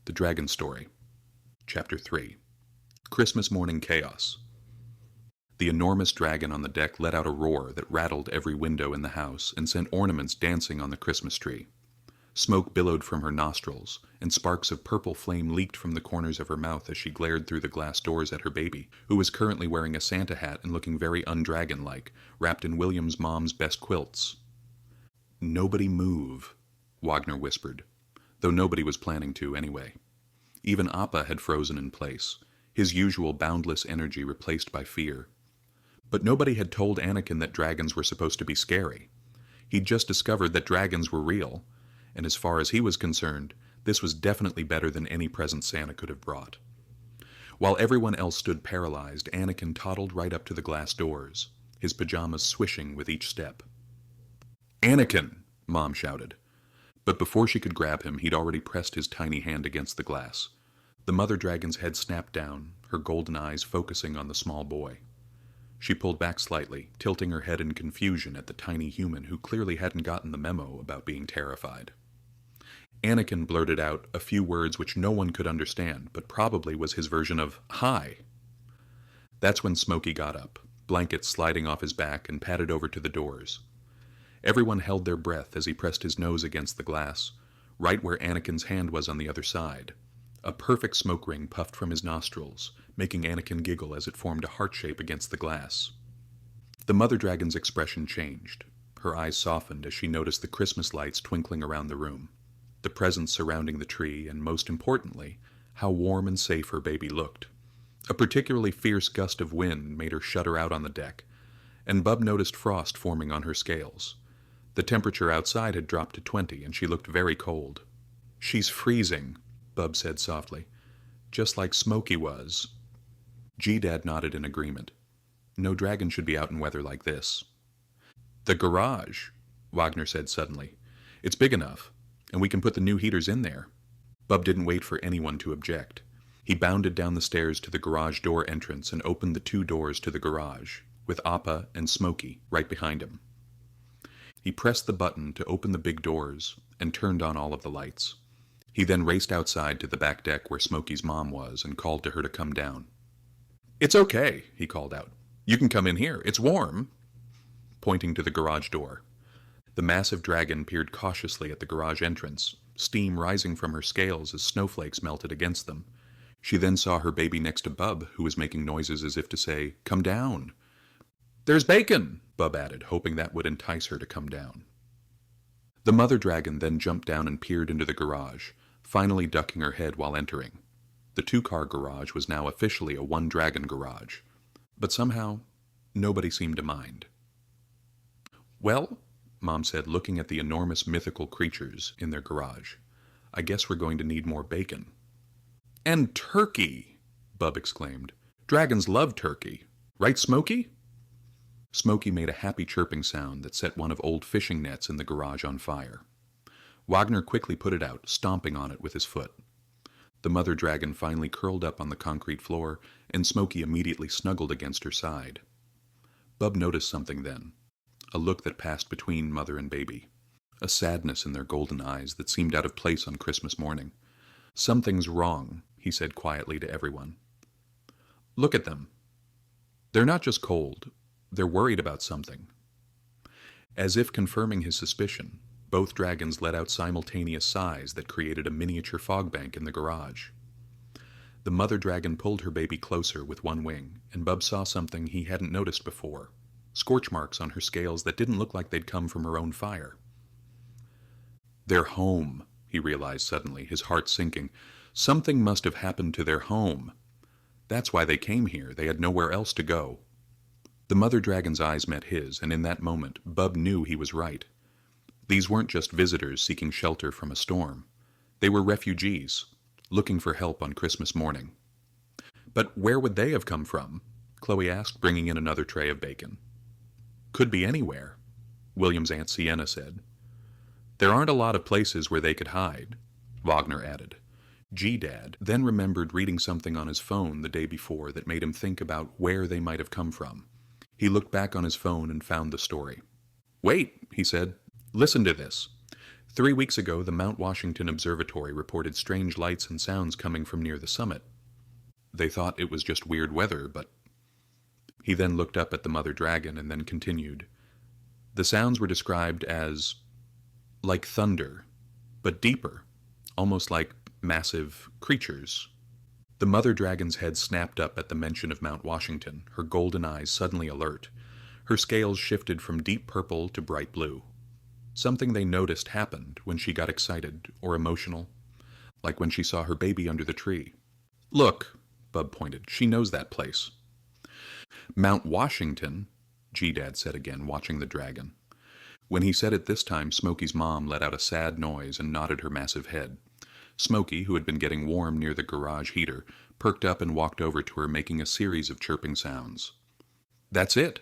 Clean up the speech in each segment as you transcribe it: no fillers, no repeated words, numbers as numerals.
The Dragon Story, Chapter 3. Christmas Morning Chaos. The enormous dragon on the deck let out a roar that rattled every window in the house and sent ornaments dancing on the Christmas tree. Smoke billowed from her nostrils, and sparks of purple flame leaked from the corners of her mouth as she glared through the glass doors at her baby, who was currently wearing a Santa hat and looking very undragon-like, wrapped in William's mom's best quilts. "Nobody move," Wagner whispered, though nobody was planning to anyway. Even Appa had frozen in place, his usual boundless energy replaced by fear. But nobody had told Anakin that dragons were supposed to be scary. He'd just discovered that dragons were real, and as far as he was concerned, this was definitely better than any present Santa could have brought. While everyone else stood paralyzed, Anakin toddled right up to the glass doors, his pajamas swishing with each step. "Anakin!" Mom shouted. But before she could grab him, he'd already pressed his tiny hand against the glass. The mother dragon's head snapped down, her golden eyes focusing on the small boy. She pulled back slightly, tilting her head in confusion at the tiny human who clearly hadn't gotten the memo about being terrified. Anakin blurted out a few words which no one could understand, but probably was his version of "hi." That's when Smokey got up, blankets sliding off his back, and padded over to the doors. Everyone held their breath as he pressed his nose against the glass, right where Anakin's hand was on the other side. A perfect smoke ring puffed from his nostrils, making Anakin giggle as it formed a heart shape against the glass. The mother dragon's expression changed. Her eyes softened as she noticed the Christmas lights twinkling around the room, the presents surrounding the tree, and most importantly, how warm and safe her baby looked. A particularly fierce gust of wind made her shudder out on the deck, and Bub noticed frost forming on her scales. The temperature outside had dropped to 20, and she looked very cold. "She's freezing," Bub said softly. "Just like Smokey was." G-Dad nodded in agreement. No dragon should be out in weather like this. "The garage," Wagner said suddenly. "It's big enough, and we can put the new heaters in there." Bub didn't wait for anyone to object. He bounded down the stairs to the garage door entrance and opened the two doors to the garage, with Appa and Smokey right behind him. He pressed the button to open the big doors and turned on all of the lights. He then raced outside to the back deck where Smokey's mom was and called to her to come down. "It's okay," he called out. "You can come in here. It's warm," pointing to the garage door. The massive dragon peered cautiously at the garage entrance, steam rising from her scales as snowflakes melted against them. She then saw her baby next to Bub, who was making noises as if to say, "Come down." "There's bacon," Bub added, hoping that would entice her to come down. The mother dragon then jumped down and peered into the garage, finally ducking her head while entering. The two-car garage was now officially a one-dragon garage, but somehow nobody seemed to mind. "Well," Mom said, looking at the enormous mythical creatures in their garage, "I guess we're going to need more bacon." "And turkey!" Bub exclaimed. "Dragons love turkey. Right, Smokey?" Smokey made a happy chirping sound that set one of old fishing nets in the garage on fire. Wagner quickly put it out, stomping on it with his foot. The mother dragon finally curled up on the concrete floor, and Smokey immediately snuggled against her side. Bub noticed something then, a look that passed between mother and baby, a sadness in their golden eyes that seemed out of place on Christmas morning. "Something's wrong," he said quietly to everyone. "Look at them. They're not just cold. They're worried about something." As if confirming his suspicion, both dragons let out simultaneous sighs that created a miniature fog bank in the garage. The mother dragon pulled her baby closer with one wing, and Bub saw something he hadn't noticed before, scorch marks on her scales that didn't look like they'd come from her own fire. "They're home," he realized suddenly, his heart sinking. Something must have happened to their home. That's why they came here. They had nowhere else to go. The mother dragon's eyes met his, and in that moment, Bub knew he was right. These weren't just visitors seeking shelter from a storm. They were refugees, looking for help on Christmas morning. "But where would they have come from?" Chloe asked, bringing in another tray of bacon. "Could be anywhere," William's Aunt Sienna said. "There aren't a lot of places where they could hide," Wagner added. G-Dad then remembered reading something on his phone the day before that made him think about where they might have come from. He looked back on his phone and found the story. "Wait," he said. "Listen to this. 3 weeks ago, the Mount Washington Observatory reported strange lights and sounds coming from near the summit. They thought it was just weird weather, but... He then looked up at the mother dragon and then continued. The sounds were described as like thunder, but deeper, almost like massive creatures. The mother dragon's head snapped up at the mention of Mount Washington, her golden eyes suddenly alert. Her scales shifted from deep purple to bright blue. Something they noticed happened when she got excited or emotional, like when she saw her baby under the tree. "Look," Bub pointed, "she knows that place." "Mount Washington," G-Dad said again, watching the dragon. When he said it this time, Smokey's mom let out a sad noise and nodded her massive head. Smokey, who had been getting warm near the garage heater, perked up and walked over to her, making a series of chirping sounds. "That's it,"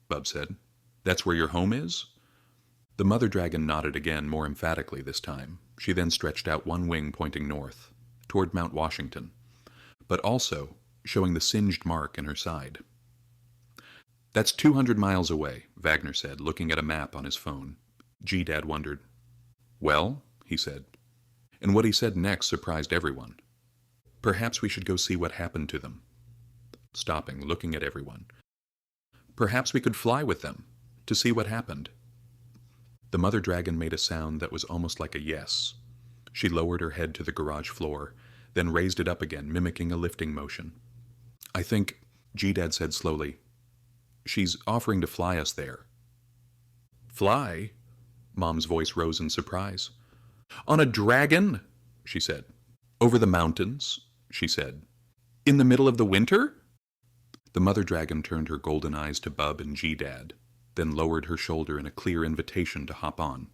Bub said. "That's where your home is?" The mother dragon nodded again, more emphatically this time. She then stretched out one wing pointing north, toward Mount Washington, but also showing the singed mark in her side. "That's 200 miles away," Wagner said, looking at a map on his phone. G-Dad wondered. "Well," he said. And what he said next surprised everyone. "Perhaps we should go see what happened to them." Stopping, looking at everyone. "Perhaps we could fly with them, to see what happened." The mother dragon made a sound that was almost like a yes. She lowered her head to the garage floor, then raised it up again, mimicking a lifting motion. "I think," G-Dad said slowly, "she's offering to fly us there." "Fly?" Mom's voice rose in surprise. "On a dragon?" she said. "Over the mountains?" she said. "In the middle of the winter?" The mother dragon turned her golden eyes to Bub and G-Dad, then lowered her shoulder in a clear invitation to hop on.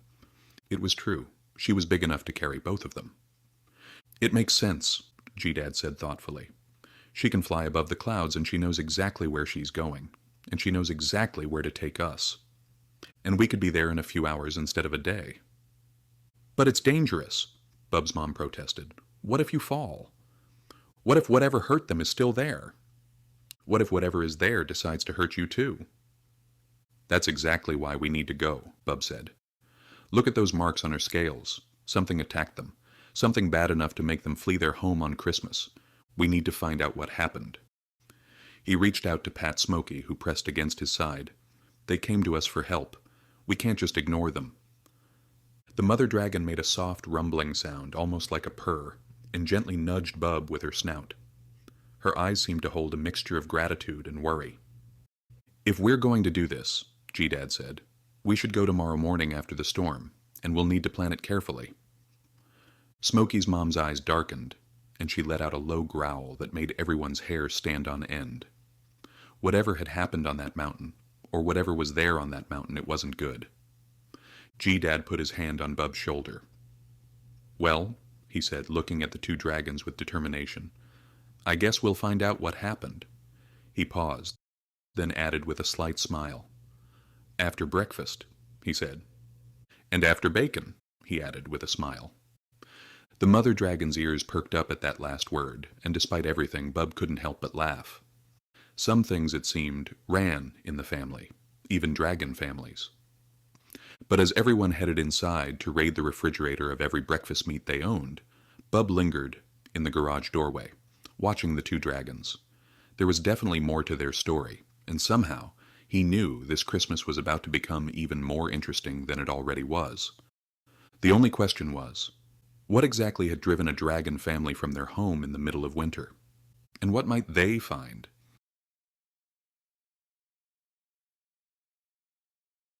It was true. She was big enough to carry both of them. "It makes sense," G-Dad said thoughtfully. "She can fly above the clouds, and she knows exactly where she's going, and she knows exactly where to take us. And we could be there in a few hours instead of a day." "But it's dangerous," Bub's mom protested. "What if you fall? What if whatever hurt them is still there? What if whatever is there decides to hurt you too?" "That's exactly why we need to go," Bub said. "Look at those marks on her scales. Something attacked them. Something bad enough to make them flee their home on Christmas. We need to find out what happened." He reached out to pat Smokey, who pressed against his side. "They came to us for help. We can't just ignore them." The mother dragon made a soft rumbling sound, almost like a purr, and gently nudged Bub with her snout. Her eyes seemed to hold a mixture of gratitude and worry. "If we're going to do this," G-Dad said, "we should go tomorrow morning after the storm, and we'll need to plan it carefully." Smokey's mom's eyes darkened, and she let out a low growl that made everyone's hair stand on end. Whatever had happened on that mountain, or whatever was there on that mountain, it wasn't good. G-Dad put his hand on Bub's shoulder. "Well," he said, looking at the two dragons with determination, "I guess we'll find out what happened." He paused, then added with a slight smile. "After breakfast," he said. "And after bacon," he added with a smile. The mother dragon's ears perked up at that last word, and despite everything, Bub couldn't help but laugh. Some things, it seemed, ran in the family, even dragon families. But as everyone headed inside to raid the refrigerator of every breakfast meat they owned, Bub lingered in the garage doorway, watching the two dragons. There was definitely more to their story, and somehow he knew this Christmas was about to become even more interesting than it already was. The only question was, what exactly had driven a dragon family from their home in the middle of winter? And what might they find